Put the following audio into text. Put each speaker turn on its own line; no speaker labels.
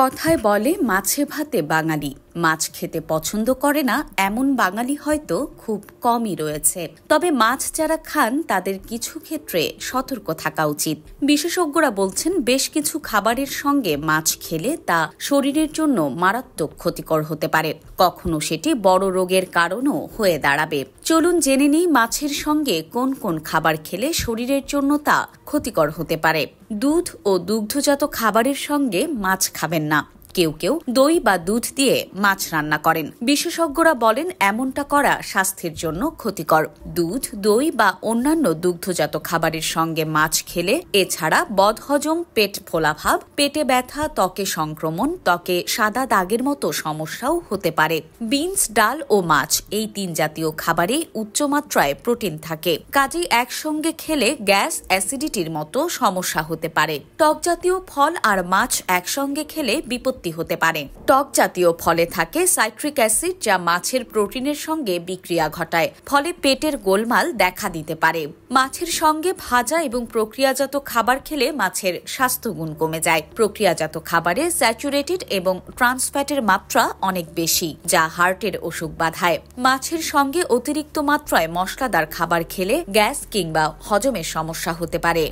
কথায় বলে মাছে ভাতে বাঙালি মাছ খেতে পছন্দ করে না এমন বাঙালি হয়তো খুব কমই রয়েছে। তবে মাছ যারা খান তাদের কিছু ক্ষেত্রে সতর্ক থাকা উচিত। বিশেষজ্ঞরা বলছেন বেশ কিছু খাবারের সঙ্গে মাছ খেলে তা শরীরের জন্য মারাত্মক ক্ষতিকর হতে পারে, কখনো সেটি বড় রোগের কারণও হয়ে দাঁড়াবে। চলুন জেনে নিই মাছের সঙ্গে কোন কোন খাবার খেলে শরীরের জন্য তা ক্ষতিকর হতে পারে। দুধ ও দুগ্ধজাত খাবারের সঙ্গে মাছ খাবেন না। কেউ কেউ দই বা দুধ দিয়ে মাছ রান্না করেন। বিশেষজ্ঞরা বলেন এমনটা করা স্বাস্থ্যের জন্য ক্ষতিকর। দুধ, দই বা অন্যান্য দুগ্ধজাত খাবারের সঙ্গে মাছ খেলে এছাড়া বদহজম, পেট ফোলাভাব, পেটে ব্যথা, ত্বকে সংক্রমণ, ত্বকে সাদা দাগের মতো সমস্যাও হতে পারে। বিনস, ডাল ও মাছ এই তিন জাতীয় খাবারে উচ্চমাত্রায় প্রোটিন থাকে, কাজেই একসঙ্গে খেলে গ্যাস, অ্যাসিডিটির মতো সমস্যা হতে পারে। টক জাতীয় ফল আর মাছ একসঙ্গে খেলে বিপত্তি হতে পারে। টক জাতীয় ফলে থাকে সাইট্রিক অ্যাসিড, যা মাছের প্রোটিনের সঙ্গে বিক্রিয়া ঘটায়, ফলে পেটের গোলমাল দেখা দিতে পারে। মাছের সঙ্গে ভাজা এবং প্রক্রিয়াজাত খাবার খেলে মাছের স্বাস্থ্যগুণ কমে যায়। প্রক্রিয়াজাত খাবারে স্যাচুরেটেড এবং ট্রান্স ফ্যাটের মাত্রা অনেক বেশি, যা হার্টের অসুখ বাধায়। মাছের সঙ্গে অতিরিক্ত মাত্রায় মশলাদার খাবার খেলে গ্যাস কিংবা হজমের সমস্যা হতে পারে।